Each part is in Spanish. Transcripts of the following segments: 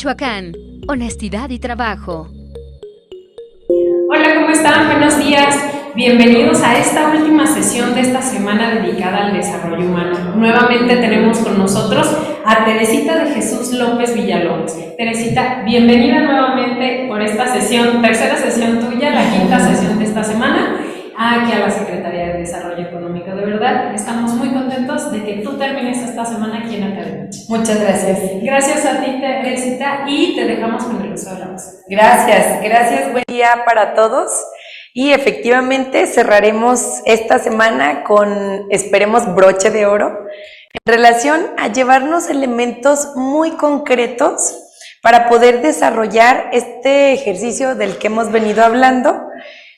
Michoacán, honestidad y trabajo. Hola, ¿cómo están? Buenos días. Bienvenidos a esta última sesión de esta semana dedicada al desarrollo humano. Nuevamente tenemos con nosotros a Teresita de Jesús López Villalobos. Teresita, bienvenida nuevamente por esta sesión, tercera sesión tuya, la quinta sesión de esta semana, aquí a la Secretaría de Desarrollo Económico. De verdad, estamos muy contentos de que tú termines esta semana aquí en Academia. Muchas gracias. Gracias a ti, Teresita, y te dejamos con el uso de la voz. Gracias. Buen día para todos. Y efectivamente cerraremos esta semana con, esperemos, broche de oro en relación a llevarnos elementos muy concretos para poder desarrollar este ejercicio del que hemos venido hablando,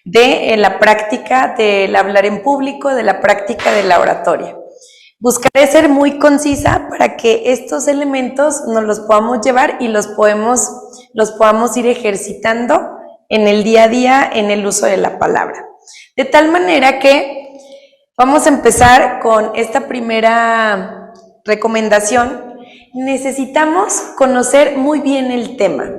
de la práctica del hablar en público, de la práctica de la oratoria. Buscaré ser muy concisa para que estos elementos nos los podamos llevar y los podamos ir ejercitando en el día a día en el uso de la palabra. De tal manera que vamos a empezar con esta primera recomendación. Necesitamos conocer muy bien el tema.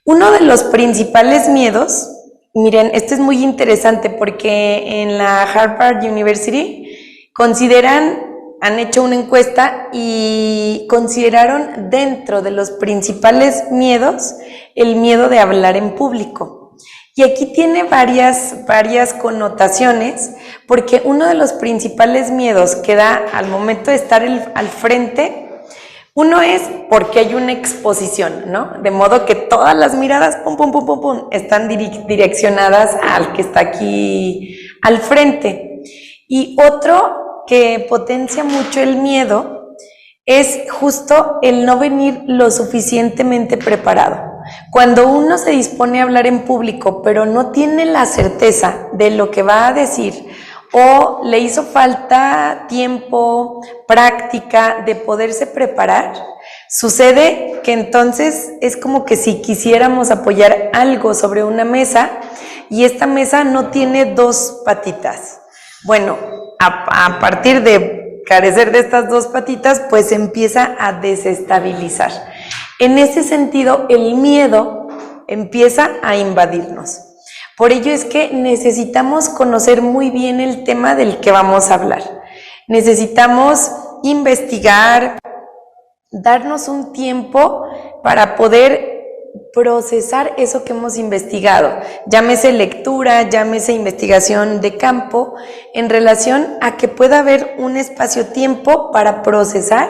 Uno de los principales miedos, miren, esto es muy interesante porque en la Harvard University han hecho una encuesta y consideraron dentro de los principales miedos el miedo de hablar en público. Y aquí tiene varias connotaciones, porque uno de los principales miedos que da al momento de estar al frente, uno es porque hay una exposición, ¿no? De modo que todas las miradas, están direccionadas al que está aquí al frente. Y otro que potencia mucho el miedo es justo el no venir lo suficientemente preparado. Cuando uno se dispone a hablar en público, pero no tiene la certeza de lo que va a decir, o le hizo falta tiempo, práctica de poderse preparar, sucede que entonces es como que si quisiéramos apoyar algo sobre una mesa y esta mesa no tiene dos patitas. Bueno, a partir de carecer de estas dos patitas, pues empieza a desestabilizar. En ese sentido, el miedo empieza a invadirnos. Por ello es que necesitamos conocer muy bien el tema del que vamos a hablar. Necesitamos investigar, darnos un tiempo para poder procesar eso que hemos investigado, llámese lectura, llámese investigación de campo, en relación a que pueda haber un espacio-tiempo para procesar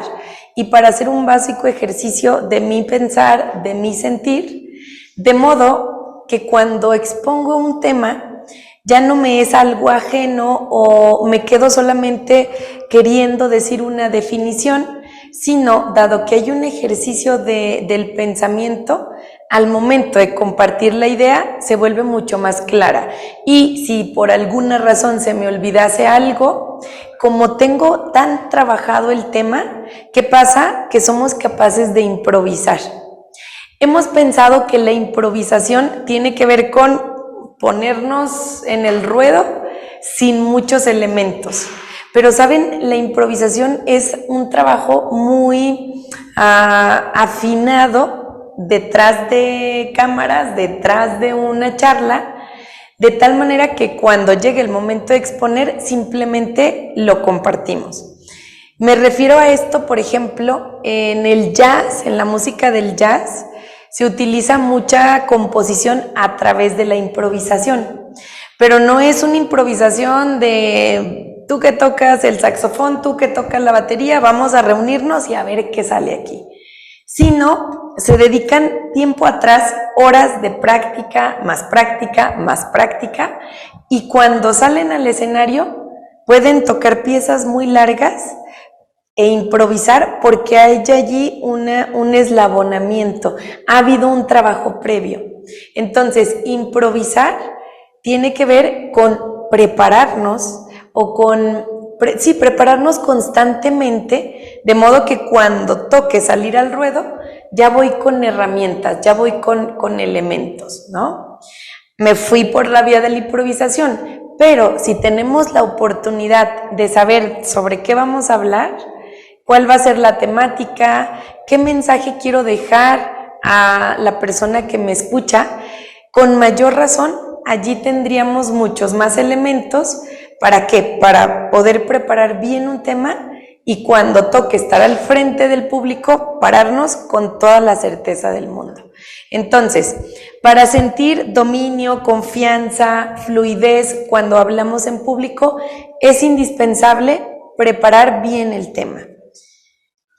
y para hacer un básico ejercicio de mi pensar, de mi sentir, de modo que cuando expongo un tema ya no me es algo ajeno o me quedo solamente queriendo decir una definición, sino, dado que hay un ejercicio del pensamiento, al momento de compartir la idea se vuelve mucho más clara. Y si por alguna razón se me olvidase algo, como tengo tan trabajado el tema, ¿qué pasa? Que somos capaces de improvisar. Hemos pensado que la improvisación tiene que ver con ponernos en el ruedo sin muchos elementos. Pero, ¿saben? La improvisación es un trabajo muy afinado detrás de cámaras, detrás de una charla, de tal manera que cuando llegue el momento de exponer, simplemente lo compartimos. Me refiero a esto, por ejemplo, en el jazz, en la música del jazz, se utiliza mucha composición a través de la improvisación, pero no es una improvisación de tú que tocas el saxofón, tú que tocas la batería, vamos a reunirnos y a ver qué sale aquí. Sino, se dedican tiempo atrás, horas de práctica, más práctica, y cuando salen al escenario pueden tocar piezas muy largas e improvisar porque hay allí un eslabonamiento, ha habido un trabajo previo. Entonces, improvisar tiene que ver con prepararnos prepararnos constantemente, de modo que cuando toque salir al ruedo, ya voy con herramientas, ya voy con elementos, ¿no? Me fui por la vía de la improvisación, pero si tenemos la oportunidad de saber sobre qué vamos a hablar, cuál va a ser la temática, qué mensaje quiero dejar a la persona que me escucha, con mayor razón, allí tendríamos muchos más elementos. ¿Para qué? Para poder preparar bien un tema y cuando toque estar al frente del público, pararnos con toda la certeza del mundo. Entonces, para sentir dominio, confianza, fluidez cuando hablamos en público, es indispensable preparar bien el tema.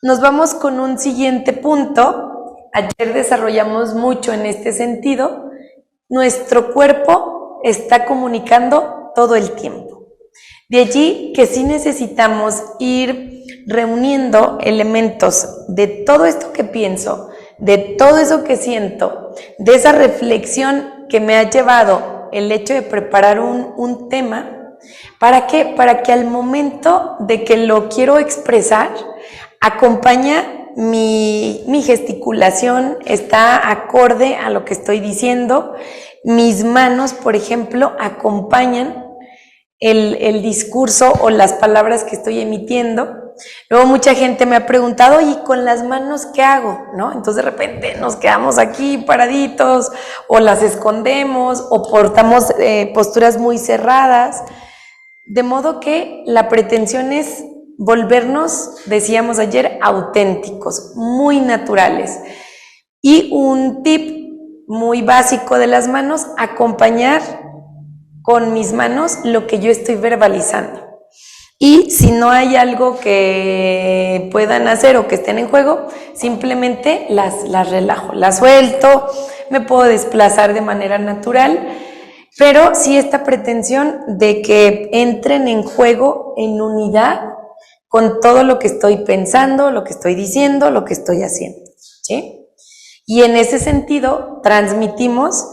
Nos vamos con un siguiente punto. Ayer desarrollamos mucho en este sentido. Nuestro cuerpo está comunicando todo el tiempo. De allí que sí necesitamos ir reuniendo elementos de todo esto que pienso, de todo eso que siento, de esa reflexión que me ha llevado el hecho de preparar un tema. ¿Para qué? Para que al momento de que lo quiero expresar, acompaña mi gesticulación, está acorde a lo que estoy diciendo. Mis manos, por ejemplo, acompañan el discurso o las palabras que estoy emitiendo. Luego mucha gente me ha preguntado, ¿y con las manos qué hago? ¿No? Entonces de repente nos quedamos aquí paraditos o las escondemos o portamos posturas muy cerradas. De modo que la pretensión es volvernos, decíamos ayer, auténticos, muy naturales. Y un tip muy básico de las manos, acompañar con mis manos lo que yo estoy verbalizando. Y si no hay algo que puedan hacer o que estén en juego, simplemente las relajo, las suelto, me puedo desplazar de manera natural, pero sí esta pretensión de que entren en juego, en unidad, con todo lo que estoy pensando, lo que estoy diciendo, lo que estoy haciendo, ¿sí? Y en ese sentido transmitimos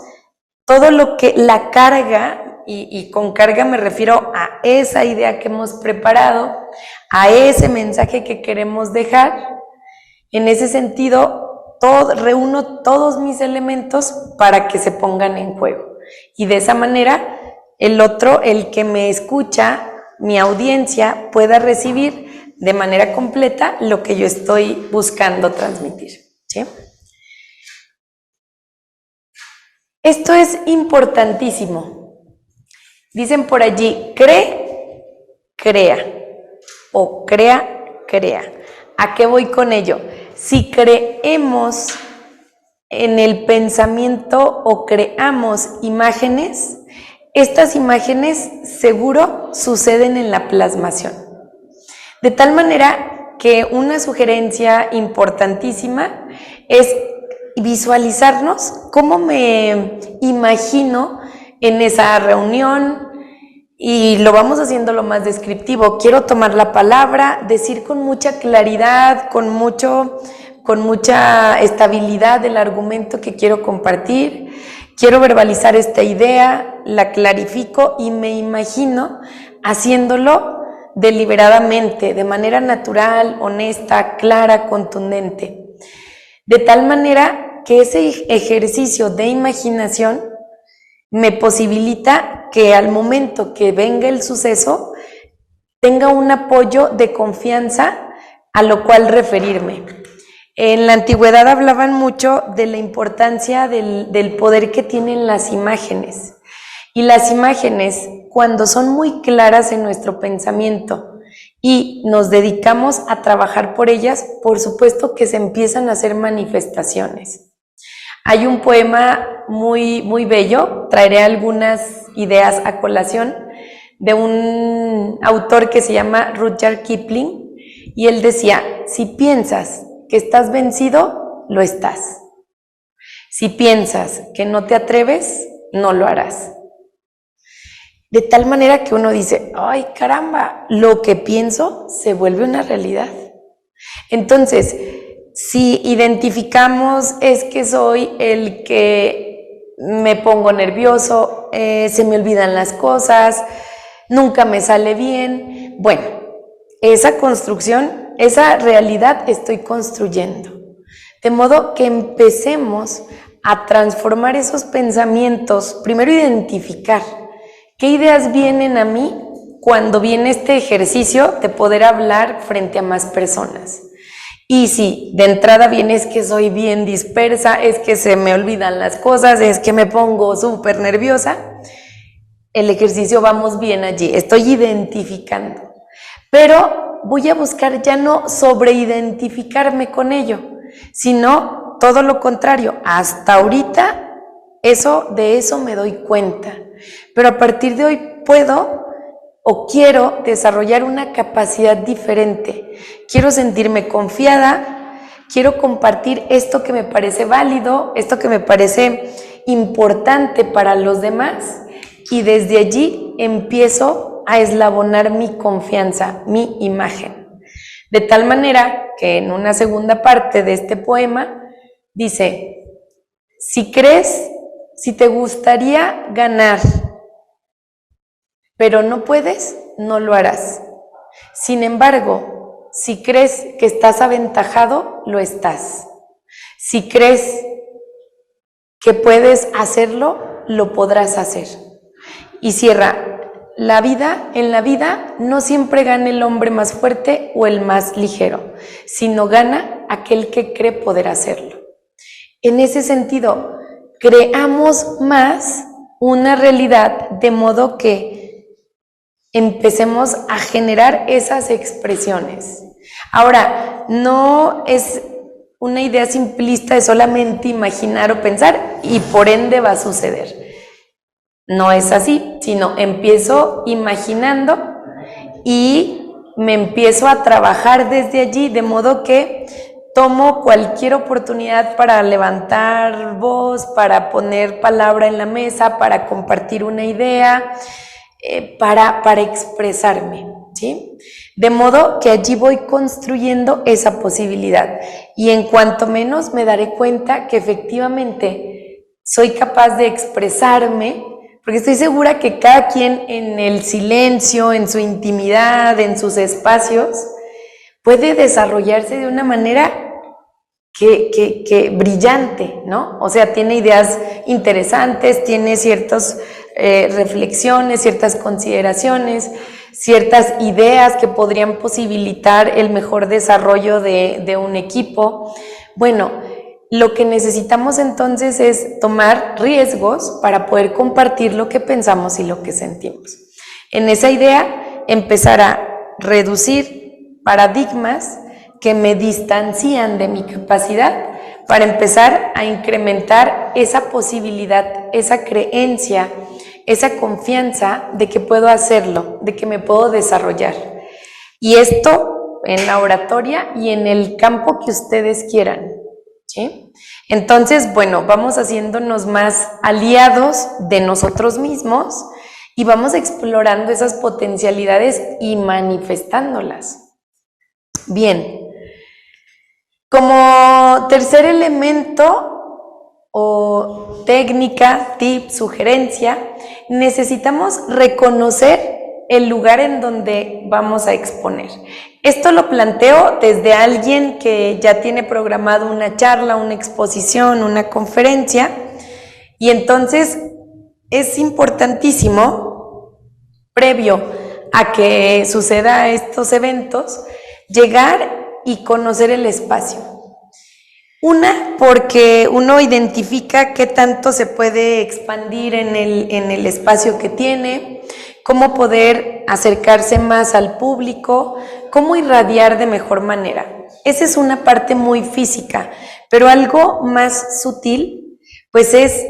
todo lo que la carga, y con carga me refiero a esa idea que hemos preparado, a ese mensaje que queremos dejar. En ese sentido, reúno todos mis elementos para que se pongan en juego. Y de esa manera, el otro, el que me escucha, mi audiencia, pueda recibir de manera completa lo que yo estoy buscando transmitir, ¿sí? Esto es importantísimo. Dicen por allí, cree, crea, o crea, crea. ¿A qué voy con ello? Si creemos en el pensamiento o creamos imágenes, estas imágenes seguro suceden en la plasmación. De tal manera que una sugerencia importantísima es visualizarnos cómo me imagino en esa reunión, y lo vamos haciendo lo más descriptivo. Quiero tomar la palabra, decir con mucha claridad, con mucha estabilidad el argumento que quiero compartir. Quiero verbalizar esta idea, la clarifico y me imagino haciéndolo deliberadamente, de manera natural, honesta, clara, contundente. De tal manera que ese ejercicio de imaginación me posibilita que al momento que venga el suceso tenga un apoyo de confianza a lo cual referirme. En la antigüedad hablaban mucho de la importancia del poder que tienen las imágenes. Y las imágenes, cuando son muy claras en nuestro pensamiento y nos dedicamos a trabajar por ellas, por supuesto que se empiezan a hacer manifestaciones. Hay un poema muy, muy bello, traeré algunas ideas a colación, de un autor que se llama Rudyard Kipling, y él decía, si piensas que estás vencido, lo estás. Si piensas que no te atreves, no lo harás. De tal manera que uno dice, ay caramba, lo que pienso se vuelve una realidad. Entonces, si identificamos es que soy el que me pongo nervioso, se me olvidan las cosas, nunca me sale bien, bueno, esa construcción, esa realidad estoy construyendo. De modo que empecemos a transformar esos pensamientos, primero identificar qué ideas vienen a mí cuando viene este ejercicio de poder hablar frente a más personas. Y si de entrada viene es que soy bien dispersa, es que se me olvidan las cosas, es que me pongo súper nerviosa, el ejercicio vamos bien allí, estoy identificando. Pero voy a buscar ya no sobreidentificarme con ello, sino todo lo contrario. Hasta ahorita de eso me doy cuenta, pero a partir de hoy puedo o quiero desarrollar una capacidad diferente. Quiero sentirme confiada, quiero compartir esto que me parece válido, esto que me parece importante para los demás, y desde allí empiezo a eslabonar mi confianza, mi imagen. De tal manera que en una segunda parte de este poema dice: si te gustaría ganar, pero no puedes, no lo harás. Sin embargo, si crees que estás aventajado, lo estás. Si crees que puedes hacerlo, lo podrás hacer. Y cierra: en la vida no siempre gana el hombre más fuerte o el más ligero, sino gana aquel que cree poder hacerlo. En ese sentido, creamos más una realidad de modo que empecemos a generar esas expresiones. Ahora, no es una idea simplista de solamente imaginar o pensar y por ende va a suceder. No es así, sino empiezo imaginando y me empiezo a trabajar desde allí, de modo que tomo cualquier oportunidad para levantar voz, para poner palabra en la mesa, para compartir una idea, para expresarme, ¿sí? De modo que allí voy construyendo esa posibilidad, y en cuanto menos me daré cuenta que efectivamente soy capaz de expresarme, porque estoy segura que cada quien en el silencio, en su intimidad, en sus espacios, puede desarrollarse de una manera que brillante, ¿no? O sea, tiene ideas interesantes, tiene ciertas reflexiones, ciertas consideraciones, ciertas ideas que podrían posibilitar el mejor desarrollo de un equipo. Bueno, lo que necesitamos entonces es tomar riesgos para poder compartir lo que pensamos y lo que sentimos. En esa idea, empezar a reducir paradigmas que me distancian de mi capacidad para empezar a incrementar esa posibilidad, esa creencia, esa confianza de que puedo hacerlo, de que me puedo desarrollar. Y esto en la oratoria y en el campo que ustedes quieran, ¿sí? Entonces, bueno, vamos haciéndonos más aliados de nosotros mismos y vamos explorando esas potencialidades y manifestándolas. Bien. Como tercer elemento o técnica, tip, sugerencia, necesitamos reconocer el lugar en donde vamos a exponer. Esto lo planteo desde alguien que ya tiene programado una charla, una exposición, una conferencia, y entonces es importantísimo, previo a que suceda estos eventos, llegar y conocer el espacio. Una, porque uno identifica qué tanto se puede expandir en el espacio que tiene, cómo poder acercarse más al público, cómo irradiar de mejor manera. Esa es una parte muy física, pero algo más sutil, pues es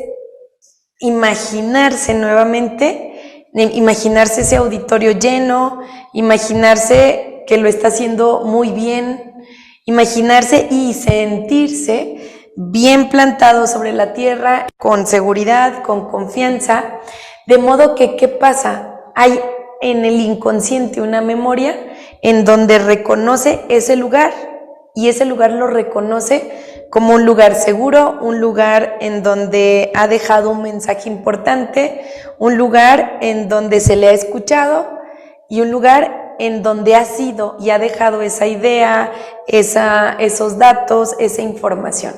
imaginarse nuevamente, imaginarse ese auditorio lleno, imaginarse que lo está haciendo muy bien, imaginarse y sentirse bien plantado sobre la tierra, con seguridad, con confianza, de modo que, ¿qué pasa? Hay en el inconsciente una memoria en donde reconoce ese lugar, y ese lugar lo reconoce como un lugar seguro, un lugar en donde ha dejado un mensaje importante, un lugar en donde se le ha escuchado y un lugar en donde ha sido y ha dejado esa idea, esos datos, esa información.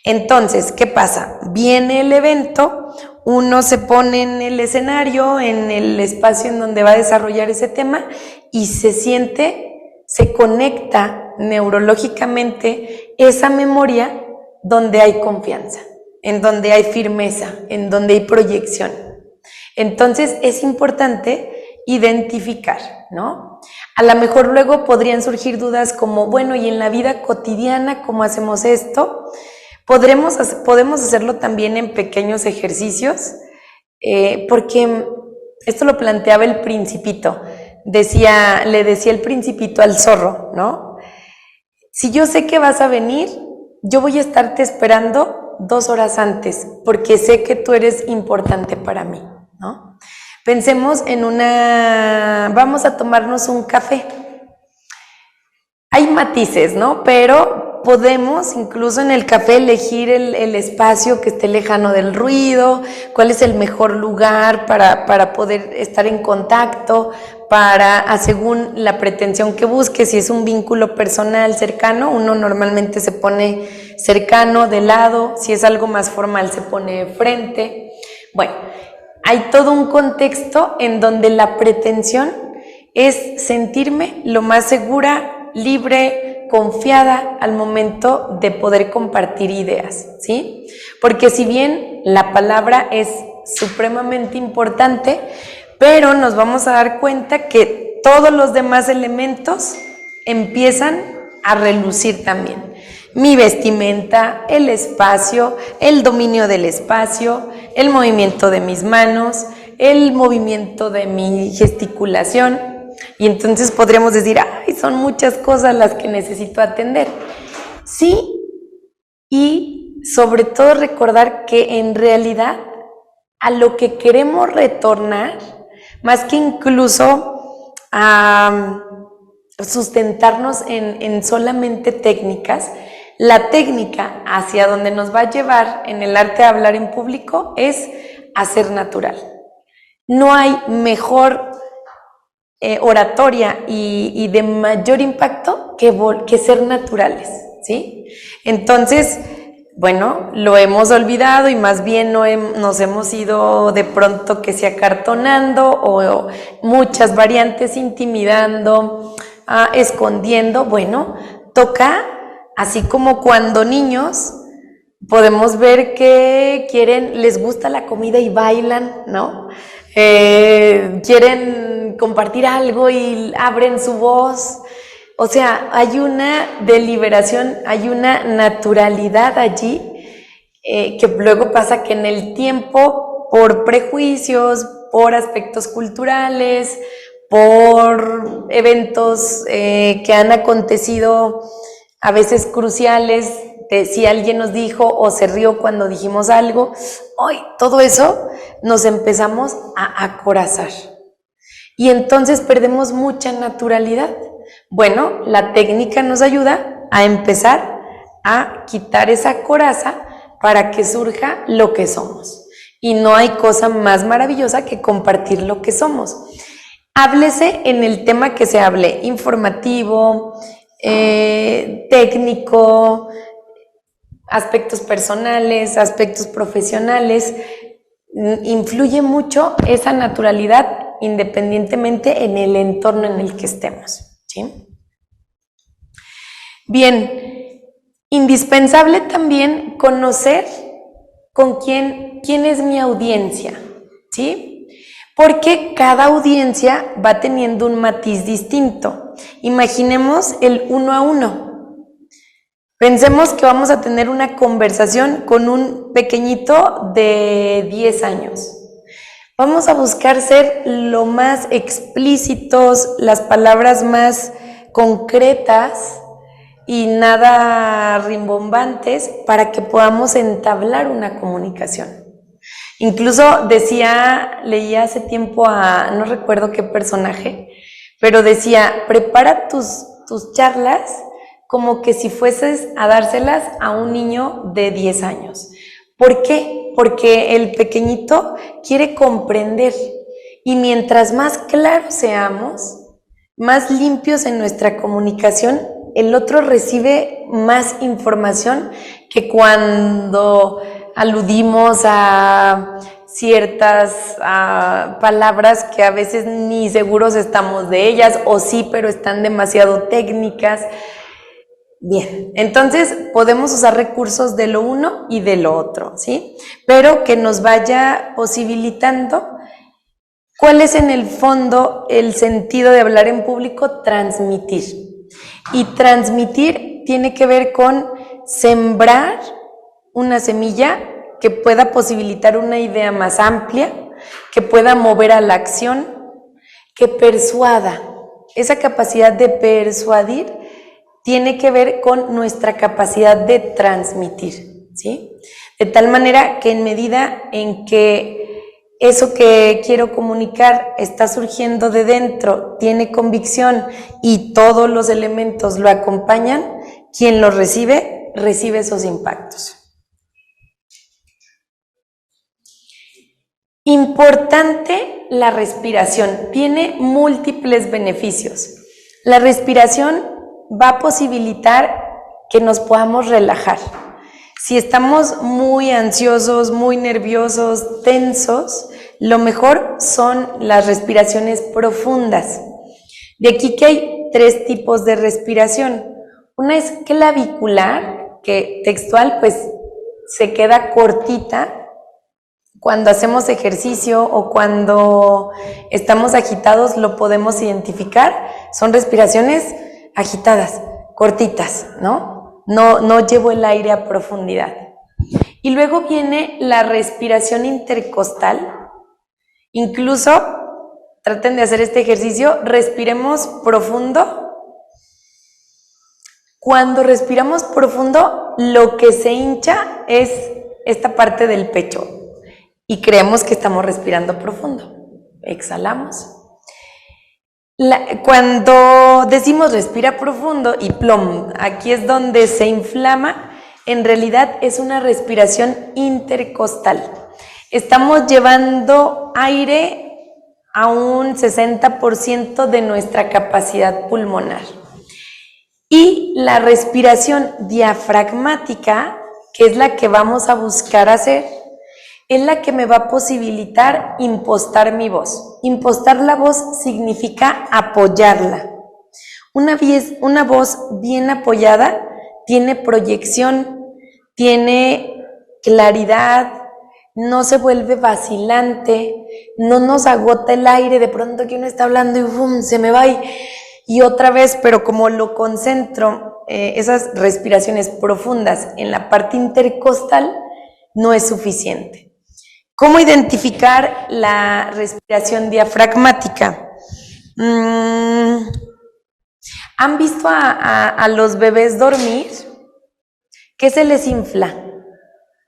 Entonces, ¿qué pasa? Viene el evento, uno se pone en el escenario, en el espacio en donde va a desarrollar ese tema, y se siente, se conecta neurológicamente esa memoria donde hay confianza, en donde hay firmeza, en donde hay proyección. Entonces es importante identificar, ¿no? A lo mejor luego podrían surgir dudas como, bueno, y en la vida cotidiana, ¿cómo hacemos esto? Podemos hacerlo también en pequeños ejercicios, porque esto lo planteaba el Principito. Le decía el Principito al zorro, ¿no? Si yo sé que vas a venir, yo voy a estarte esperando 2 horas antes, porque sé que tú eres importante para mí, ¿no? Pensemos vamos a tomarnos un café. Hay matices, ¿no? Pero podemos incluso en el café elegir el espacio que esté lejano del ruido, cuál es el mejor lugar para poder estar en contacto, según la pretensión que busque. Si es un vínculo personal cercano, uno normalmente se pone cercano, de lado. Si es algo más formal, se pone frente. Bueno, hay todo un contexto en donde la pretensión es sentirme lo más segura, libre, confiada al momento de poder compartir ideas, ¿sí? Porque si bien la palabra es supremamente importante, pero nos vamos a dar cuenta que todos los demás elementos empiezan a relucir también. Mi vestimenta, el espacio, el dominio del espacio, el movimiento de mis manos, el movimiento de mi gesticulación. Y entonces podríamos decir, ay, son muchas cosas las que necesito atender. Sí, y sobre todo recordar que en realidad a lo que queremos retornar, más que incluso a sustentarnos en solamente técnicas, la técnica hacia donde nos va a llevar en el arte de hablar en público es hacer natural. No hay mejor oratoria y de mayor impacto que ser naturales, ¿sí? Entonces, bueno, lo hemos olvidado y más bien nos hemos ido de pronto que sea acartonando o muchas variantes, intimidando, escondiendo. Bueno, toca, así como cuando niños podemos ver que les gusta la comida y bailan, ¿no? Quieren compartir algo y abren su voz. O sea, hay una deliberación, hay una naturalidad allí que luego pasa que en el tiempo, por prejuicios, por aspectos culturales, por eventos que han acontecido a veces cruciales, si alguien nos dijo o se rió cuando dijimos algo, todo eso nos empezamos a acorazar y entonces perdemos mucha naturalidad. Bueno, la técnica nos ayuda a empezar a quitar esa coraza para que surja lo que somos. Y no hay cosa más maravillosa que compartir lo que somos. Háblese en el tema que se hable, informativo, técnico, aspectos personales, aspectos profesionales. Influye mucho esa naturalidad independientemente en el entorno en el que estemos, ¿sí? Bien, indispensable también conocer quién es mi audiencia, ¿sí? Porque cada audiencia va teniendo un matiz distinto. Imaginemos el 1 a 1. Pensemos que vamos a tener una conversación con un pequeñito de 10 años. Vamos a buscar ser lo más explícitos, las palabras más concretas y nada rimbombantes para que podamos entablar una comunicación. Incluso leía hace tiempo no recuerdo qué personaje, pero decía, prepara tus charlas como que si fueses a dárselas a un niño de 10 años. ¿Por qué? Porque el pequeñito quiere comprender y mientras más claros seamos, más limpios en nuestra comunicación, el otro recibe más información que cuando aludimos a ciertas palabras que a veces ni seguros estamos de ellas, o sí, pero están demasiado técnicas. Bien, entonces podemos usar recursos de lo uno y de lo otro, ¿sí? Pero que nos vaya posibilitando. ¿Cuál es en el fondo el sentido de hablar en público? Transmitir. Y transmitir tiene que ver con sembrar una semilla que pueda posibilitar una idea más amplia, que pueda mover a la acción, que persuada. Esa capacidad de persuadir tiene que ver con nuestra capacidad de transmitir, ¿sí? De tal manera que en medida en que eso que quiero comunicar está surgiendo de dentro, tiene convicción y todos los elementos lo acompañan, quien lo recibe, recibe esos impactos. Importante la respiración, tiene múltiples beneficios. La respiración va a posibilitar que nos podamos relajar. Si estamos muy ansiosos, muy nerviosos, tensos, lo mejor son las respiraciones profundas. De aquí que hay 3 tipos de respiración. Una es clavicular, que textual pues se queda cortita cuando hacemos ejercicio o cuando estamos agitados, lo podemos identificar. Son respiraciones agitadas, cortitas, ¿no? No llevo el aire a profundidad. Y luego viene la respiración intercostal. Incluso, traten de hacer este ejercicio, respiremos profundo. Cuando respiramos profundo, lo que se hincha es esta parte del pecho y creemos que estamos respirando profundo. Exhalamos. Cuando decimos respira profundo y plom, aquí es donde se inflama, en realidad es una respiración intercostal. Estamos llevando aire a un 60% de nuestra capacidad pulmonar. Y la respiración diafragmática, que es la que vamos a buscar hacer, es la que me va a posibilitar impostar mi voz. Impostar la voz significa apoyarla. Una voz bien apoyada tiene proyección, tiene claridad, no se vuelve vacilante, no nos agota el aire, de pronto que uno está hablando y ¡bum!, se me va y otra vez, pero como lo concentro, esas respiraciones profundas en la parte intercostal, no es suficiente. ¿Cómo identificar la respiración diafragmática? ¿Han visto a los bebés dormir? ¿Qué se les infla?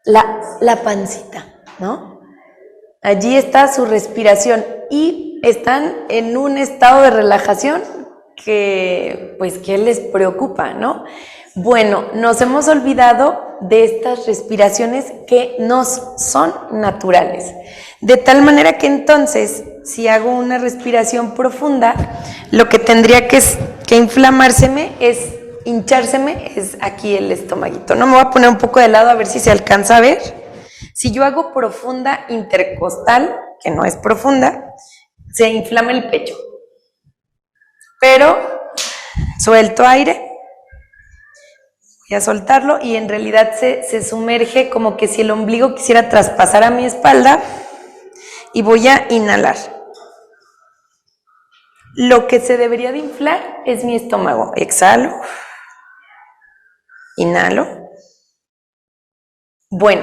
La pancita, ¿no? Allí está su respiración y están en un estado de relajación que les preocupa, ¿no? Bueno, nos hemos olvidado de estas respiraciones que nos son naturales. De tal manera que entonces, si hago una respiración profunda, lo que tendría que inflamárseme es, hinchárseme, es aquí el estomaguito. No me voy a poner un poco de lado a ver si se alcanza a ver. Si yo hago profunda intercostal, que no es profunda, se inflama el pecho. Pero suelto aire. Voy a soltarlo y en realidad se sumerge como que si el ombligo quisiera traspasar a mi espalda y voy a inhalar. Lo que se debería de inflar es mi estómago. Exhalo, inhalo. Bueno,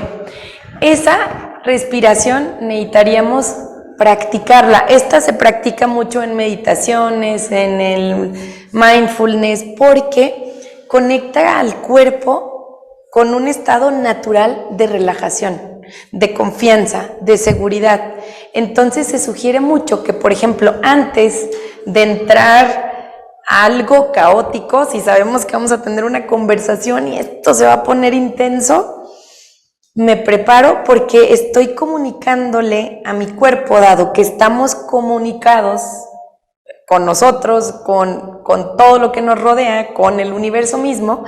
esa respiración necesitaríamos practicarla. Esta se practica mucho en meditaciones, en el mindfulness, porque conecta al cuerpo con un estado natural de relajación, de confianza, de seguridad. Entonces se sugiere mucho que, por ejemplo, antes de entrar a algo caótico, si sabemos que vamos a tener una conversación y esto se va a poner intenso, me preparo porque estoy comunicándole a mi cuerpo, dado que estamos comunicados con nosotros, con todo lo que nos rodea, con el universo mismo,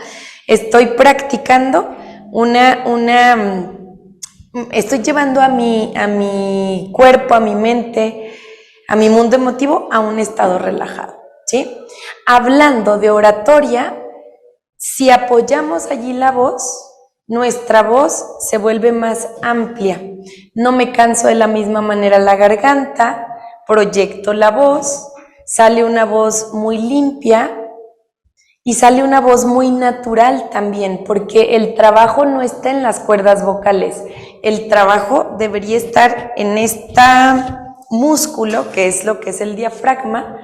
estoy practicando estoy llevando a mi cuerpo, a mi mente, a mi mundo emotivo a un estado relajado, ¿sí? Hablando de oratoria, Si apoyamos allí la voz, nuestra voz se vuelve más amplia. No me canso de la misma manera la garganta, proyecto la voz, sale una voz muy limpia y sale una voz muy natural también, porque el trabajo no está en las cuerdas vocales, el trabajo debería estar en este músculo, que es lo que es el diafragma.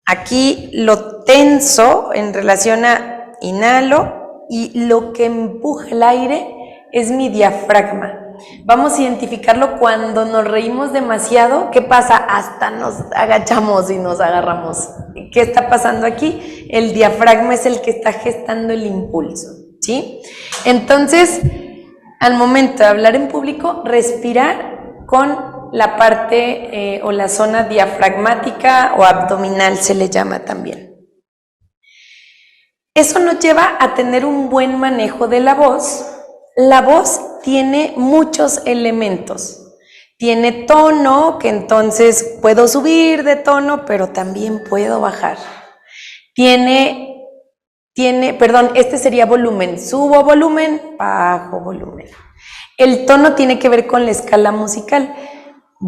Aquí lo tenso en relación a inhalo y lo que empuja el aire es mi diafragma. Vamos a identificarlo cuando nos reímos demasiado. ¿Qué pasa? Hasta nos agachamos y nos agarramos. ¿Qué está pasando aquí? El diafragma es el que está gestando el impulso, ¿sí? Entonces, al momento de hablar en público, respirar con la parte o la zona diafragmática o abdominal se le llama también. Eso nos lleva a tener un buen manejo de la voz. La voz tiene muchos elementos. Tiene tono, que entonces puedo subir de tono, pero también puedo bajar. Este sería volumen. Subo volumen, bajo volumen. El tono tiene que ver con la escala musical.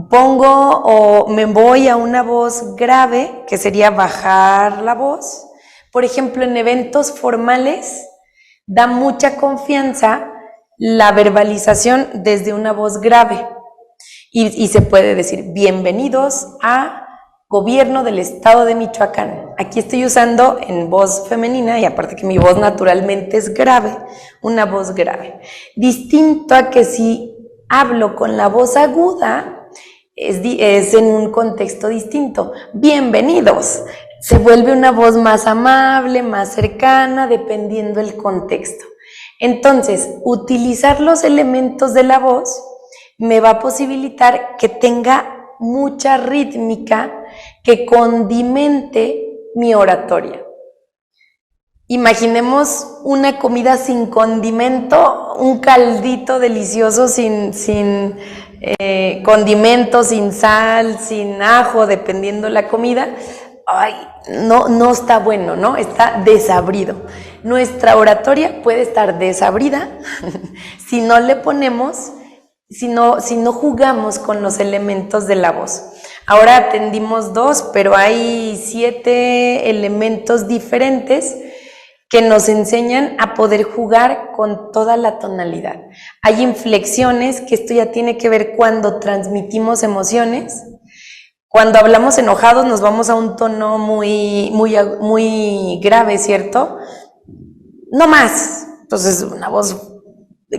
Pongo o me voy a una voz grave, que sería bajar la voz. Por ejemplo, en eventos formales da mucha confianza la verbalización desde una voz grave y se puede decir bienvenidos a Gobierno del Estado de Michoacán. Aquí estoy usando en voz femenina y aparte que mi voz naturalmente es grave, una voz grave. Distinto a que si hablo con la voz aguda, es en un contexto distinto. Bienvenidos. Se vuelve una voz más amable, más cercana, dependiendo del contexto. Entonces, utilizar los elementos de la voz me va a posibilitar que tenga mucha rítmica, que condimente mi oratoria. Imaginemos una comida sin condimento, un caldito delicioso sin condimento, sin sal, sin ajo, dependiendo la comida. Ay, no está bueno, ¿no? Está desabrido. Nuestra oratoria puede estar desabrida si no le ponemos, si no jugamos con los elementos de la voz. Ahora atendimos 2, pero hay 7 elementos diferentes que nos enseñan a poder jugar con toda la tonalidad. Hay inflexiones, que esto ya tiene que ver cuando transmitimos emociones. Cuando hablamos enojados nos vamos a un tono muy grave, ¿cierto? No más. Entonces, una voz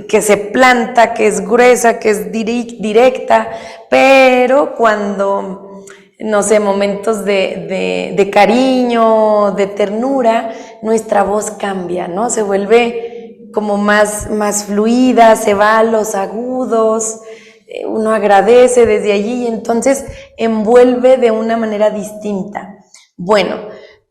que se planta, que es gruesa, que es directa, pero cuando, no sé, momentos de cariño, de ternura, nuestra voz cambia, ¿no? Se vuelve como más fluida, se va a los agudos, uno agradece desde allí y entonces envuelve de una manera distinta. Bueno,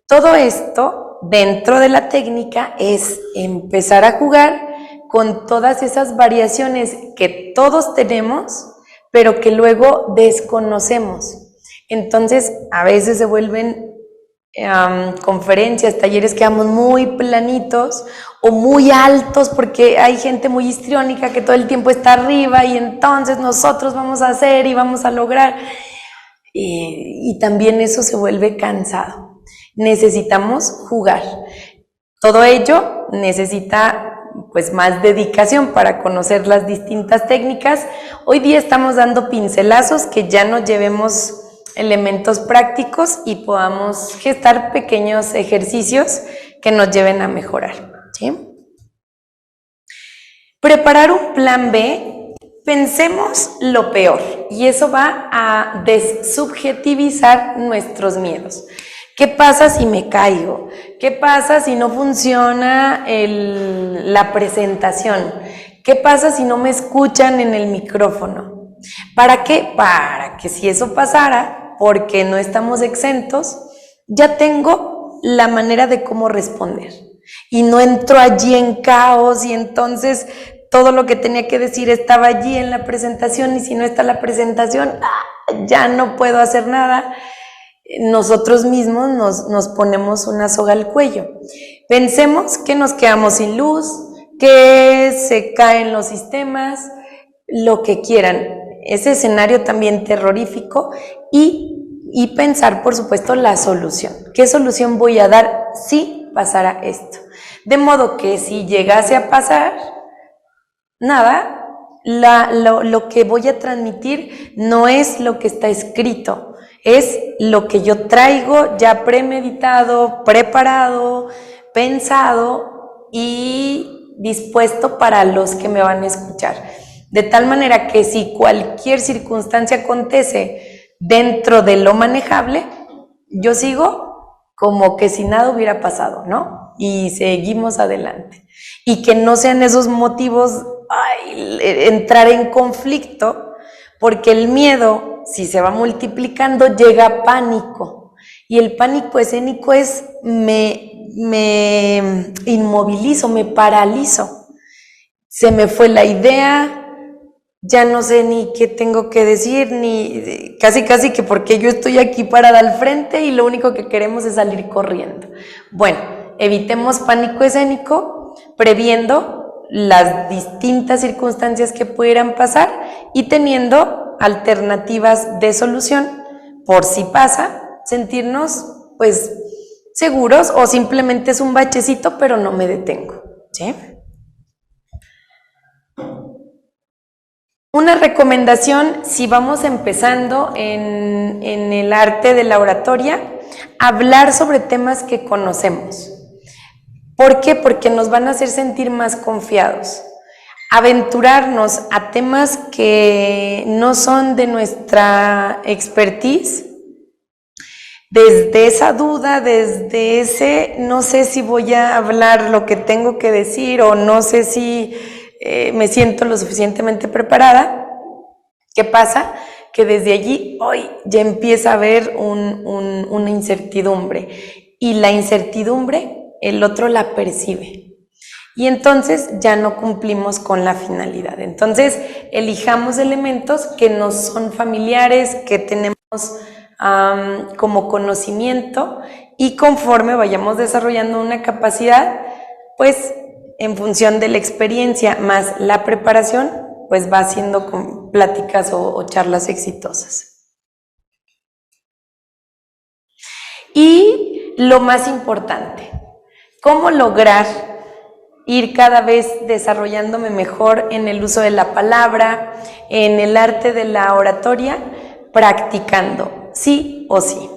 todo esto dentro de la técnica es empezar a jugar con todas esas variaciones que todos tenemos, pero que luego desconocemos. Entonces, a veces se vuelven conferencias, talleres que quedamos muy planitos o muy altos porque hay gente muy histriónica que todo el tiempo está arriba y entonces nosotros vamos a hacer y vamos a lograr y también eso se vuelve cansado. Necesitamos jugar. Todo ello necesita pues más dedicación para conocer las distintas técnicas. Hoy día estamos dando pincelazos que ya nos llevemos elementos prácticos y podamos gestar pequeños ejercicios que nos lleven a mejorar, ¿sí? Preparar un plan B, pensemos lo peor y eso va a desubjetivizar nuestros miedos. ¿Qué pasa si me caigo? ¿Qué pasa si no funciona la presentación? ¿Qué pasa si no me escuchan en el micrófono? ¿Para qué? Para que si eso pasara, porque no estamos exentos, ya tengo la manera de cómo responder. Y no entro allí en caos y entonces todo lo que tenía que decir estaba allí en la presentación y si no está la presentación, ya no puedo hacer nada. nosotros mismos nos ponemos una soga al cuello. Pensemos que nos quedamos sin luz, que se caen los sistemas, lo que quieran. Ese escenario también terrorífico y pensar, por supuesto, la solución. ¿Qué solución voy a dar si pasara esto? De modo que si llegase a pasar, nada, lo que voy a transmitir no es lo que está escrito, es lo que yo traigo ya premeditado, preparado, pensado y dispuesto para los que me van a escuchar. De tal manera que si cualquier circunstancia acontece dentro de lo manejable, yo sigo como que si nada hubiera pasado, ¿no? Y seguimos adelante. Y que no sean esos motivos, entrar en conflicto, porque el miedo, si se va multiplicando, llega a pánico. Y el pánico escénico es me inmovilizo, me paralizo. Se me fue la idea, ya no sé ni qué tengo que decir, ni casi que porque yo estoy aquí parada al frente y lo único que queremos es salir corriendo. Bueno, evitemos pánico escénico, previendo las distintas circunstancias que pudieran pasar y teniendo alternativas de solución por si pasa, sentirnos pues seguros o simplemente es un bachecito pero no me detengo, ¿sí? Una recomendación, si vamos empezando en el arte de la oratoria, hablar sobre temas que conocemos. ¿Por qué? Porque nos van a hacer sentir más confiados. Aventurarnos a temas que no son de nuestra expertise, desde esa duda, desde ese no sé si voy a hablar lo que tengo que decir o no sé si me siento lo suficientemente preparada. ¿Qué pasa? Que desde allí hoy ya empieza a haber una incertidumbre y la incertidumbre el otro la percibe y entonces ya no cumplimos con la finalidad. Entonces elijamos elementos que nos son familiares, que tenemos como conocimiento y conforme vayamos desarrollando una capacidad, pues en función de la experiencia más la preparación, pues va haciendo con pláticas o charlas exitosas. Y lo más importante, ¿cómo lograr ir cada vez desarrollándome mejor en el uso de la palabra, en el arte de la oratoria? Practicando, sí o sí.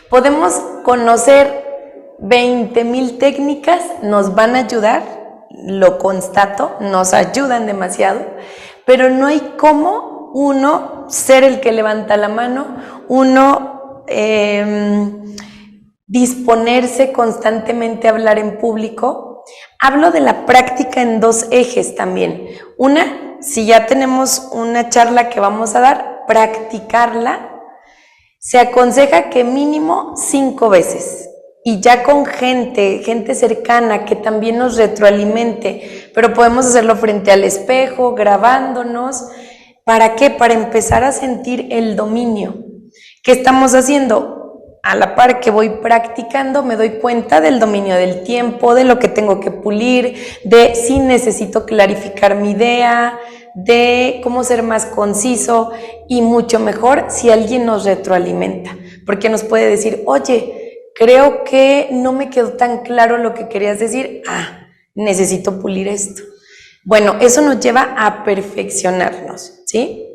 Podemos conocer 20,000 técnicas, nos van a ayudar, lo constato, nos ayudan demasiado, pero no hay cómo uno ser el que levanta la mano, uno disponerse constantemente a hablar en público. Hablo de la práctica en dos ejes también. Una, si ya tenemos una charla que vamos a dar, practicarla. Se aconseja que mínimo 5 veces. Y ya con gente cercana que también nos retroalimente, pero podemos hacerlo frente al espejo, grabándonos. ¿Para qué? Para empezar a sentir el dominio. ¿Qué estamos haciendo? A la par que voy practicando, me doy cuenta del dominio del tiempo, de lo que tengo que pulir, de si necesito clarificar mi idea, de cómo ser más conciso y mucho mejor si alguien nos retroalimenta, porque nos puede decir, oye, creo que no me quedó tan claro lo que querías decir, necesito pulir esto. Bueno, eso nos lleva a perfeccionarnos, ¿sí?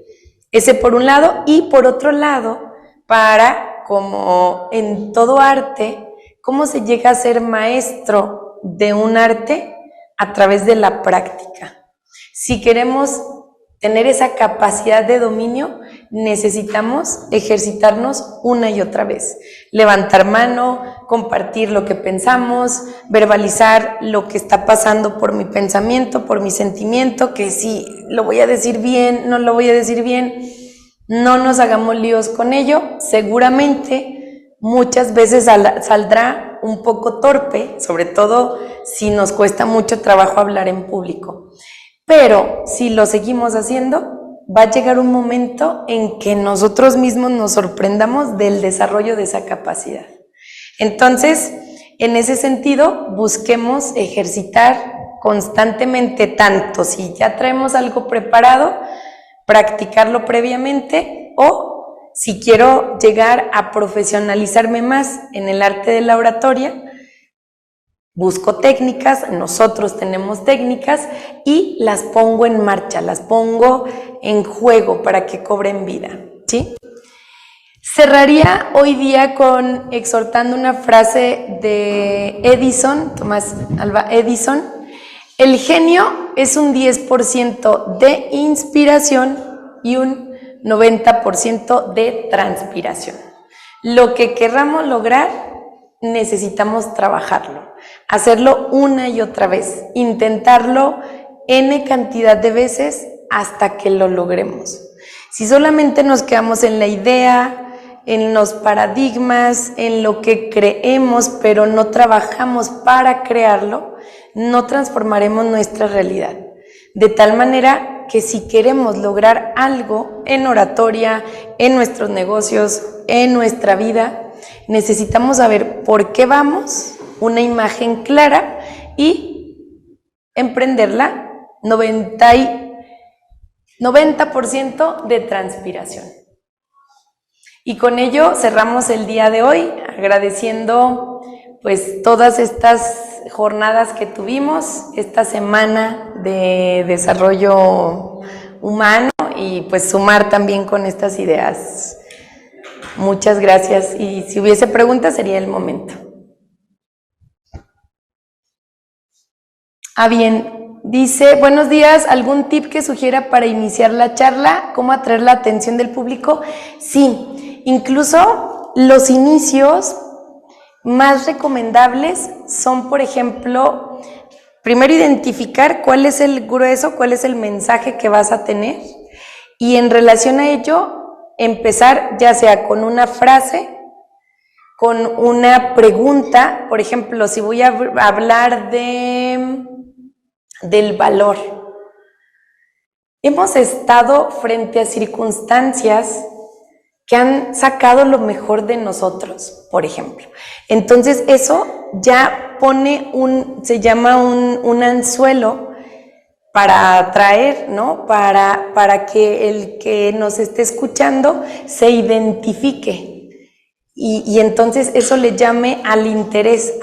Ese por un lado, y por otro lado, para, como en todo arte, ¿cómo se llega a ser maestro de un arte? A través de la práctica. Si queremos tener esa capacidad de dominio, necesitamos ejercitarnos una y otra vez. Levantar mano, compartir lo que pensamos, verbalizar lo que está pasando por mi pensamiento, por mi sentimiento, que si lo voy a decir bien, no lo voy a decir bien. No nos hagamos líos con ello. Seguramente muchas veces saldrá un poco torpe, sobre todo si nos cuesta mucho trabajo hablar en público. Pero si lo seguimos haciendo, va a llegar un momento en que nosotros mismos nos sorprendamos del desarrollo de esa capacidad. Entonces, en ese sentido, busquemos ejercitar constantemente, tanto si ya traemos algo preparado, practicarlo previamente, o si quiero llegar a profesionalizarme más en el arte de la oratoria, busco técnicas, nosotros tenemos técnicas y las pongo en marcha, las pongo en juego para que cobren vida, ¿sí? Cerraría hoy día exhortando una frase de Edison, Thomas Alva Edison: el genio es un 10% de inspiración y un 90% de transpiración. Lo que querramos lograr, necesitamos trabajarlo, hacerlo una y otra vez, intentarlo n cantidad de veces hasta que lo logremos. Si solamente nos quedamos en la idea, en los paradigmas, en lo que creemos, pero no trabajamos para crearlo, no transformaremos nuestra realidad. De tal manera que si queremos lograr algo en oratoria, en nuestros negocios, en nuestra vida, necesitamos saber por qué vamos, una imagen clara y emprenderla 90% de transpiración. Y con ello cerramos el día de hoy, agradeciendo pues todas estas jornadas que tuvimos, esta semana de desarrollo humano, y pues sumar también con estas ideas. Muchas gracias, y si hubiese preguntas sería el momento. Bien, dice: buenos días, ¿algún tip que sugiera para iniciar la charla? ¿Cómo atraer la atención del público? Sí, incluso los inicios más recomendables son, por ejemplo, primero identificar cuál es el grueso, cuál es el mensaje que vas a tener, y en relación a ello empezar ya sea con una frase, con una pregunta. Por ejemplo, si voy a hablar del valor, hemos estado frente a circunstancias que han sacado lo mejor de nosotros, por ejemplo. Entonces eso ya pone se llama un anzuelo para atraer, ¿no? Para que el que nos esté escuchando se identifique. Y entonces eso le llame al interés.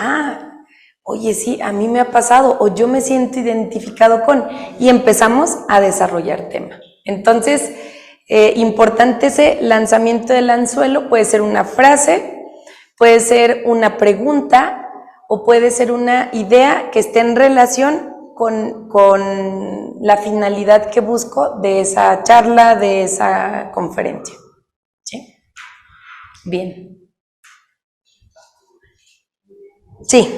Oye, sí, a mí me ha pasado, o yo me siento identificado con, y empezamos a desarrollar tema. Entonces, importante ese lanzamiento del anzuelo. Puede ser una frase, puede ser una pregunta, o puede ser una idea que esté en relación con la finalidad que busco de esa charla, de esa conferencia. ¿Sí? Bien. Sí.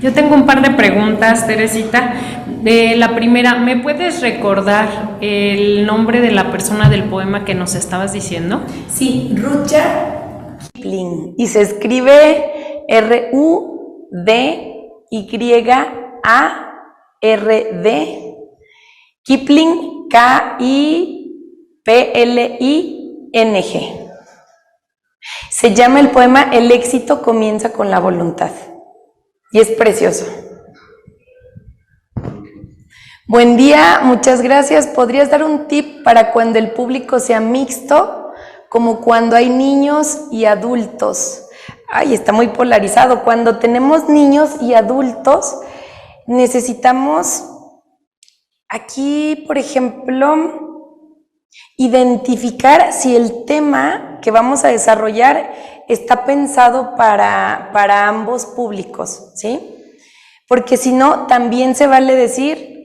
Yo tengo un par de preguntas, Teresita. La primera, ¿me puedes recordar el nombre de la persona del poema que nos estabas diciendo? Sí, Rudyard Kipling, y se escribe Rudyard, Kipling, Kipling. Se llama el poema El éxito comienza con la voluntad, y es precioso. Buen día, muchas gracias. ¿Podrías dar un tip para cuando el público sea mixto, como cuando hay niños y adultos? Está muy polarizado. Cuando tenemos niños y adultos, necesitamos aquí, por ejemplo, identificar si el tema que vamos a desarrollar está pensado para ambos públicos, ¿sí? Porque si no, también se vale decir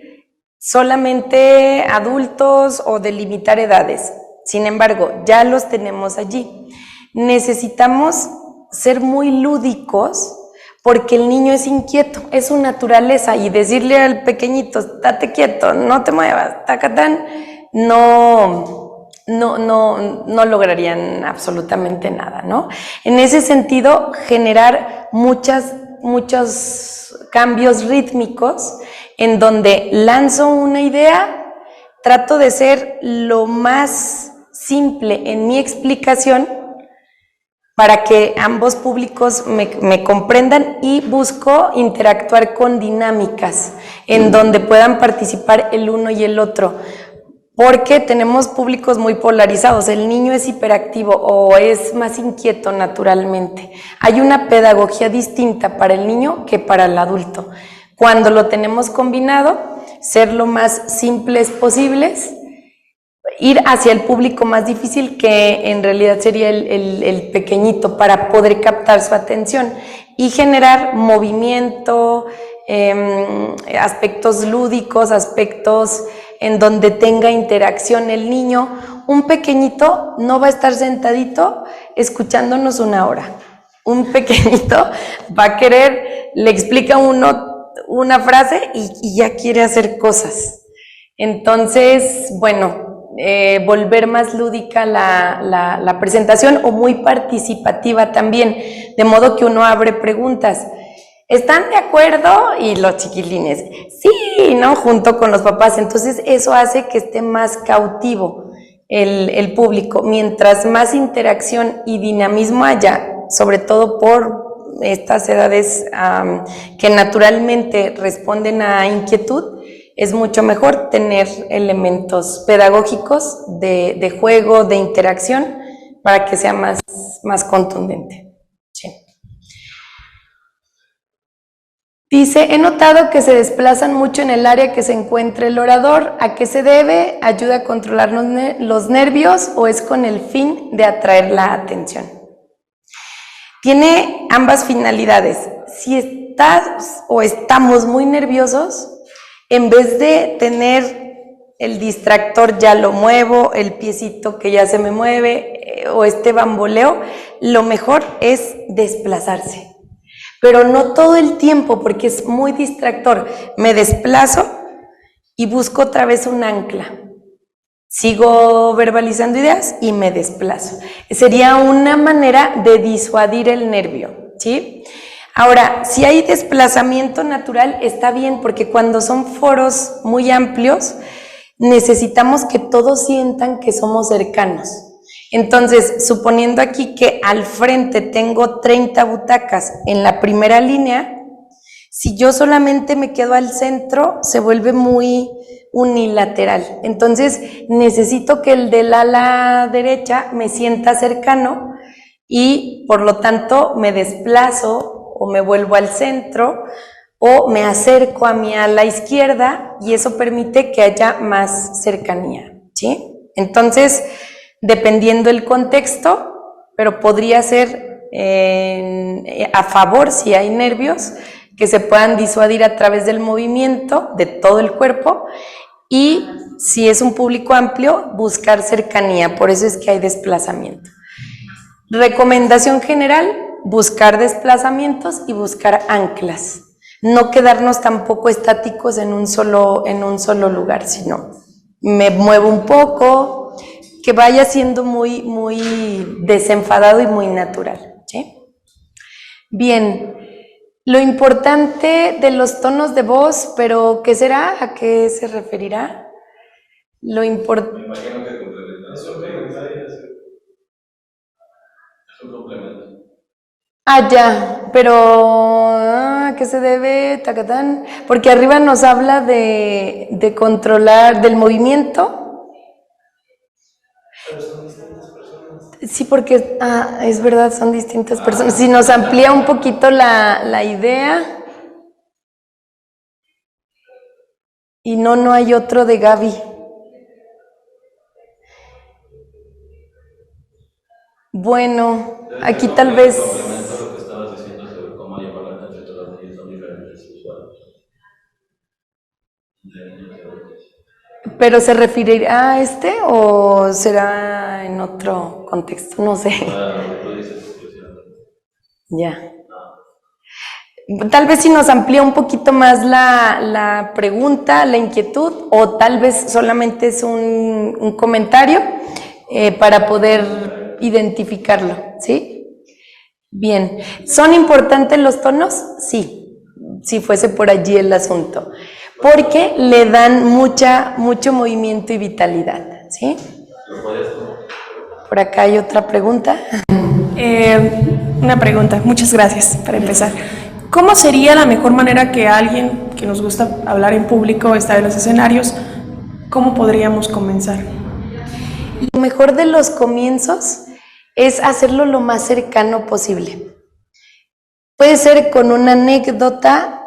solamente adultos o delimitar edades. Sin embargo, ya los tenemos allí. Necesitamos ser muy lúdicos porque el niño es inquieto, es su naturaleza, y decirle al pequeñito, estate quieto, no te muevas, tacatán, no lograrían absolutamente nada, ¿no? En ese sentido, generar muchos cambios rítmicos en donde lanzo una idea, trato de ser lo más simple en mi explicación para que ambos públicos me comprendan, y busco interactuar con dinámicas en donde puedan participar el uno y el otro, porque tenemos públicos muy polarizados. El niño es hiperactivo o es más inquieto naturalmente. Hay una pedagogía distinta para el niño que para el adulto. Cuando lo tenemos combinado, ser lo más simples posibles, ir hacia el público más difícil, que en realidad sería el pequeñito, para poder captar su atención y generar movimiento, aspectos lúdicos, aspectos en donde tenga interacción el niño. Un pequeñito no va a estar sentadito escuchándonos una hora. Un pequeñito va a querer, le explica uno una frase y ya quiere hacer cosas. Entonces, bueno, volver más lúdica la presentación, o muy participativa también, de modo que uno abre preguntas. ¿Están de acuerdo? Y los chiquilines, sí, ¿no? Junto con los papás. Entonces eso hace que esté más cautivo el público. Mientras más interacción y dinamismo haya, sobre todo por estas edades que naturalmente responden a inquietud, es mucho mejor tener elementos pedagógicos de juego, de interacción, para que sea más contundente. Sí. Dice, he notado que se desplazan mucho en el área que se encuentra el orador. ¿A qué se debe? ¿Ayuda a controlar los nervios o es con el fin de atraer la atención? Tiene ambas finalidades. Si estás o estamos muy nerviosos, en vez de tener el distractor, ya lo muevo, el piecito que ya se me mueve, o este bamboleo, lo mejor es desplazarse. Pero no todo el tiempo, porque es muy distractor. Me desplazo y busco otra vez un ancla. Sigo verbalizando ideas y me desplazo. Sería una manera de disuadir el nervio, ¿sí? Ahora, si hay desplazamiento natural, está bien, porque cuando son foros muy amplios, necesitamos que todos sientan que somos cercanos. Entonces, suponiendo aquí que al frente tengo 30 butacas en la primera línea, si yo solamente me quedo al centro, se vuelve muy unilateral. Entonces, necesito que el del ala derecha me sienta cercano y, por lo tanto, me desplazo o me vuelvo al centro o me acerco a mi ala izquierda, y eso permite que haya más cercanía, ¿sí? Entonces, dependiendo el contexto, pero podría ser a favor, si hay nervios, que se puedan disuadir a través del movimiento de todo el cuerpo, y si es un público amplio, buscar cercanía. Por eso es que hay desplazamiento. Recomendación general, buscar desplazamientos y buscar anclas. No quedarnos tampoco estáticos en un solo lugar, sino me muevo un poco, que vaya siendo muy desenfadado y muy natural, ¿sí? Bien, lo importante de los tonos de voz, pero ¿qué será? ¿A qué se referirá? Lo importante... Me imagino que complementar. Es un comentario. Es un complemento. Ah, ya, pero ¿a qué se debe, Tacatán? Porque arriba nos habla de controlar, del movimiento. Pero son distintas personas. Sí, porque, es verdad, son distintas personas. Si nos amplía un poquito la idea. Y no hay otro de Gaby. Bueno, aquí tal vez... Complemento lo que estabas diciendo sobre cómo llevar la atención de los niños, son diferentes usuarios. ¿Pero se referirá a este o será en otro contexto? No sé. Ya. Tal vez si nos amplía un poquito más la pregunta, la inquietud, o tal vez solamente es un comentario para poder identificarlo, ¿sí? Bien. ¿Son importantes los tonos? Sí, si fuese por allí el asunto. porque le dan mucho movimiento y vitalidad, ¿sí? Por acá hay otra pregunta. Una pregunta, muchas gracias para empezar. ¿Cómo sería la mejor manera que alguien que nos gusta hablar en público, estar en los escenarios, cómo podríamos comenzar? Lo mejor de los comienzos es hacerlo lo más cercano posible. Puede ser con una anécdota,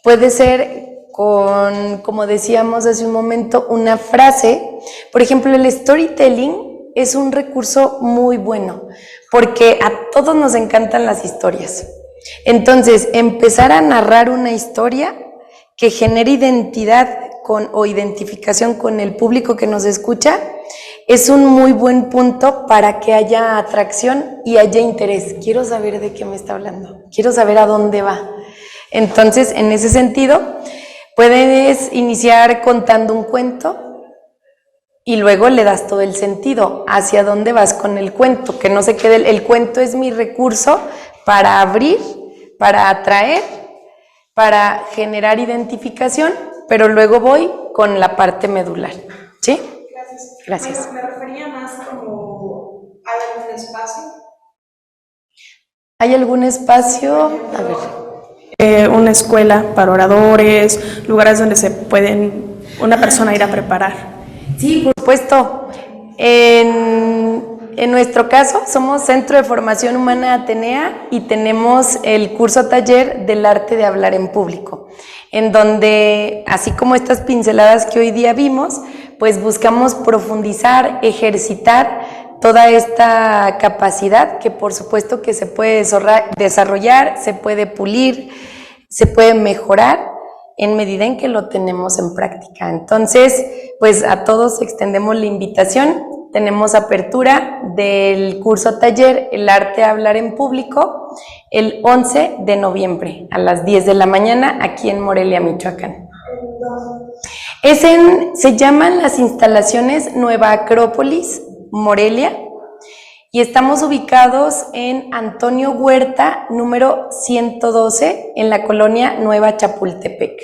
puede ser con, como decíamos hace un momento, una frase. Por ejemplo, el storytelling es un recurso muy bueno, porque a todos nos encantan las historias. Entonces, empezar a narrar una historia que genere identidad o identificación con el público que nos escucha es un muy buen punto para que haya atracción y haya interés. Quiero saber de qué me está hablando, quiero saber a dónde va. Entonces, en ese sentido, puedes iniciar contando un cuento y luego le das todo el sentido, hacia dónde vas con el cuento, que no se quede, el cuento es mi recurso para abrir, para atraer, para generar identificación, pero luego voy con la parte medular, ¿sí? Gracias. Bueno, me refería más como, ¿hay algún espacio? ¿Hay algún espacio? A ver. Una escuela para oradores, lugares donde se pueden una persona ir a preparar. Sí, por supuesto. En nuestro caso, somos Centro de Formación Humana Atenea y tenemos el curso taller del arte de hablar en público, en donde, así como estas pinceladas que hoy día vimos, pues buscamos profundizar, ejercitar toda esta capacidad que por supuesto que se puede desarrollar, se puede pulir, se puede mejorar en medida en que lo tenemos en práctica. Entonces, pues a todos extendemos la invitación. Tenemos apertura del curso taller El arte de hablar en público el 11 de noviembre a las 10 de la mañana aquí en Morelia, Michoacán. Se llaman las instalaciones Nueva Acrópolis, Morelia, y estamos ubicados en Antonio Huerta, número 112, en la colonia Nueva Chapultepec.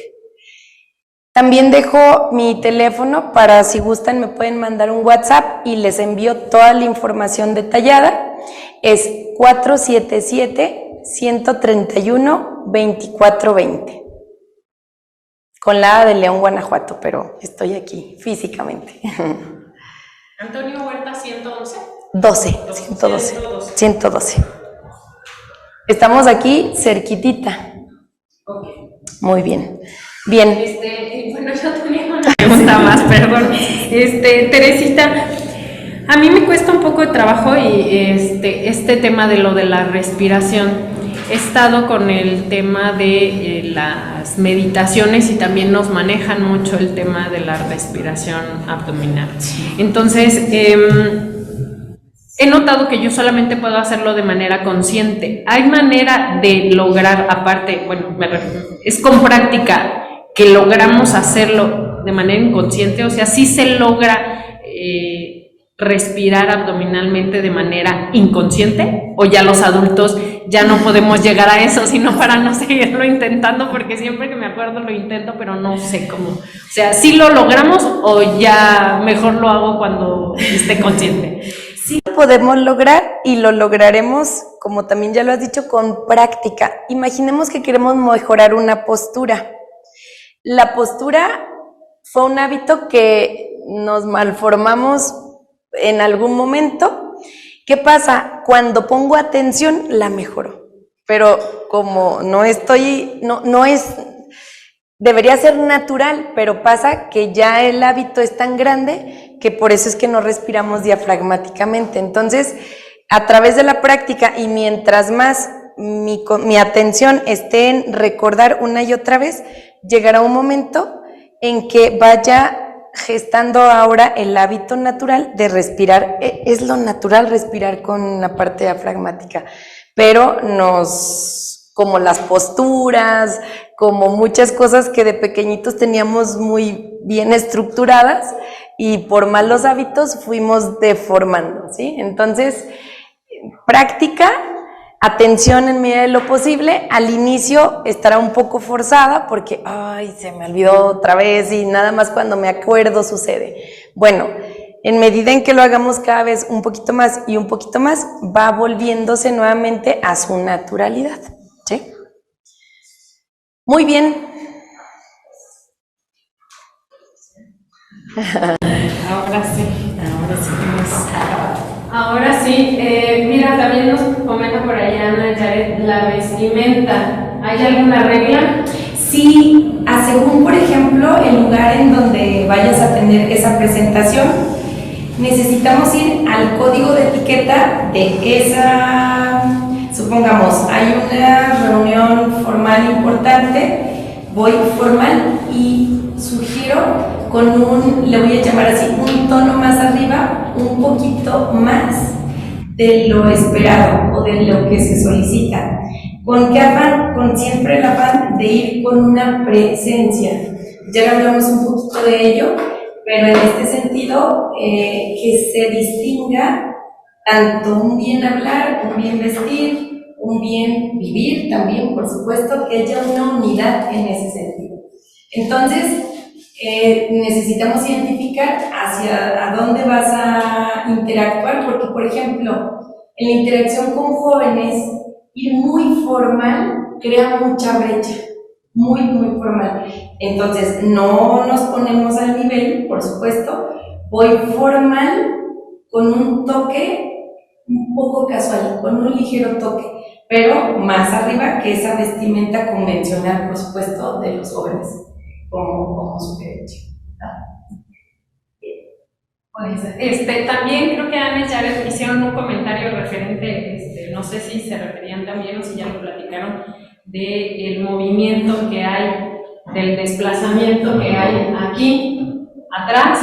También dejo mi teléfono para, si gustan, me pueden mandar un WhatsApp y les envío toda la información detallada. Es 477-131-2420. Con la A de León, Guanajuato, pero estoy aquí físicamente. Antonio Huerta 111. 112. Estamos aquí cerquitita. Ok. Muy bien. Bien. Bueno, yo tenía una pregunta más, perdón. Teresita, a mí me cuesta un poco de trabajo y este tema de lo de la respiración. He estado con el tema de las meditaciones y también nos manejan mucho el tema de la respiración abdominal. Entonces, he notado que yo solamente puedo hacerlo de manera consciente. ¿Hay manera de lograr, aparte, bueno, es con práctica que logramos hacerlo de manera inconsciente? O sea, ¿sí se logra respirar abdominalmente de manera inconsciente? ¿O ya los adultos ya no podemos llegar a eso, sino para no seguirlo intentando? Porque siempre que me acuerdo lo intento, pero no sé cómo. O sea, ¿sí lo logramos o ya mejor lo hago cuando esté consciente? Sí lo podemos lograr y lo lograremos, como también ya lo has dicho, con práctica. Imaginemos que queremos mejorar una postura. La postura fue un hábito que nos malformamos en algún momento. ¿Qué pasa? Cuando pongo atención, la mejoro. Pero como debería ser natural, pero pasa que ya el hábito es tan grande que por eso es que no respiramos diafragmáticamente. Entonces, a través de la práctica y mientras más mi atención esté en recordar una y otra vez, llegará un momento en que vaya gestando ahora el hábito natural de respirar. Es lo natural respirar con la parte diafragmática, pero como las posturas, como muchas cosas que de pequeñitos teníamos muy bien estructuradas y por malos hábitos fuimos deformando, ¿sí? Entonces, práctica, Atención en medida de lo posible. Al inicio estará un poco forzada porque, ay, se me olvidó otra vez y nada más cuando me acuerdo sucede. Bueno, en medida en que lo hagamos cada vez un poquito más y un poquito más, va volviéndose nuevamente a su naturalidad, ¿sí? Muy bien. Ahora sí hemos acabado. Ahora sí, mira, también nos comenta por allá Ana Yaret, la vestimenta. ¿Hay alguna regla? Sí, según por ejemplo el lugar en donde vayas a tener esa presentación, necesitamos ir al código de etiqueta de esa, supongamos, hay una reunión formal importante, voy formal y sugiero con un, le voy a llamar así, un tono más arriba, un poquito más de lo esperado o de lo que se solicita. ¿Con qué afán? Con siempre el afán de ir con una presencia. Ya hablamos un poquito de ello, pero en este sentido, que se distinga tanto un bien hablar, un bien vestir, un bien vivir también, por supuesto, que haya una unidad en ese sentido. Entonces, necesitamos identificar hacia a dónde vas a interactuar, porque, por ejemplo, en la interacción con jóvenes, ir muy formal crea mucha brecha, muy formal. Entonces, no nos ponemos al nivel, por supuesto, voy formal con un toque un poco casual, con un ligero toque, pero más arriba que esa vestimenta convencional, por supuesto, de los jóvenes, como su derecho. Pues, también creo que Ana y Jared hicieron un comentario referente, no sé si se referían también o si ya lo platicaron, del movimiento que hay, del desplazamiento que hay aquí atrás.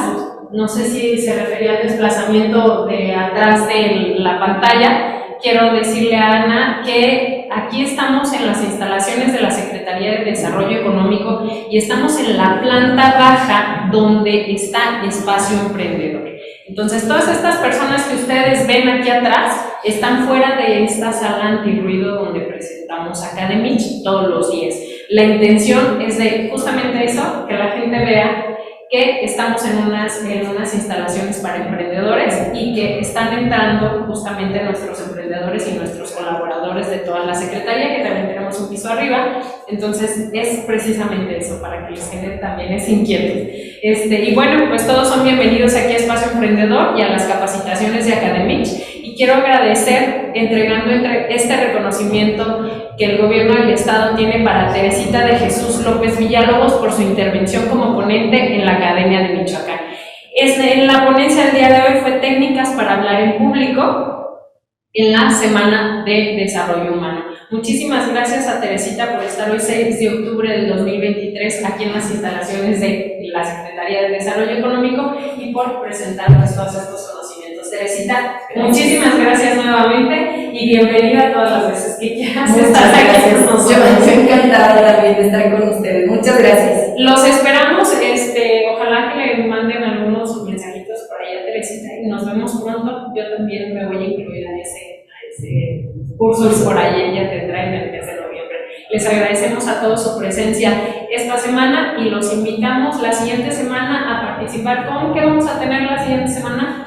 No sé si se refería al desplazamiento de atrás de la pantalla. Quiero decirle a Ana que aquí estamos en las instalaciones de la Secretaría de Desarrollo Económico y estamos en la planta baja donde está Espacio Emprendedor. Entonces, todas estas personas que ustedes ven aquí atrás están fuera de esta sala antirruido donde presentamos Academich todos los días. La intención es de justamente eso, que la gente vea que estamos en unas instalaciones para emprendedores y que están entrando justamente nuestros emprendedores y nuestros colaboradores de toda la Secretaría, que también tenemos un piso arriba. Entonces es precisamente eso, para que les genere también ese inquietud. Y bueno, pues todos son bienvenidos aquí a Espacio Emprendedor y a las capacitaciones de Academich. Y quiero agradecer entregando este reconocimiento que el Gobierno del Estado tiene para Teresita de Jesús López Villalobos por su intervención como ponente en la Academia de Michoacán. En la ponencia del día de hoy fue técnicas para hablar en público en la Semana de Desarrollo Humano. Muchísimas gracias a Teresita por estar hoy 6 de octubre del 2023 aquí en las instalaciones de la Secretaría de Desarrollo Económico y por presentarnos todos estos conocimientos. Teresita, muchísimas gracias nuevamente y bienvenida a todas las veces que quieras estar aquí con nosotros. Yo estoy encantada también de estar con ustedes. Muchas gracias. Los esperamos, ojalá que le manden algunos mensajitos por ahí a Teresita y nos vemos pronto. Yo también me voy a incluir a ese curso por ahí, ella tendrá en el mes de noviembre. Les agradecemos a todos su presencia esta semana y los invitamos la siguiente semana a participar. ¿Con qué vamos a tener la siguiente semana?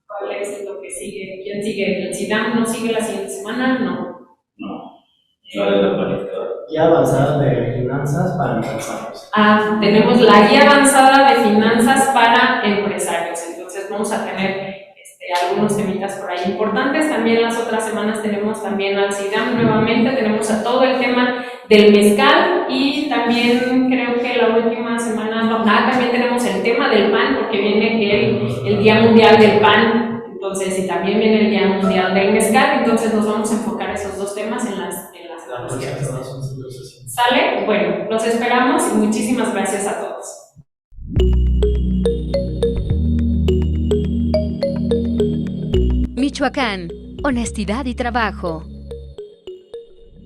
¿Cuál es lo que sigue? ¿Quién sigue? ¿El SIDAM no sigue la siguiente semana? No. Guía avanzada de finanzas para empresarios. Tenemos la guía avanzada de finanzas para empresarios. Entonces vamos a tener algunos temitas por ahí importantes. También las otras semanas tenemos también al SIDAM nuevamente, tenemos a todo el tema del mezcal y también creo que la última semana, también tenemos el tema del pan porque viene el Día Mundial del Pan, entonces, y también viene el Día Mundial del Mezcal, entonces nos vamos a enfocar esos dos temas en las ¿Sale? Bueno, los esperamos y muchísimas gracias a todos. Michoacán, honestidad y trabajo.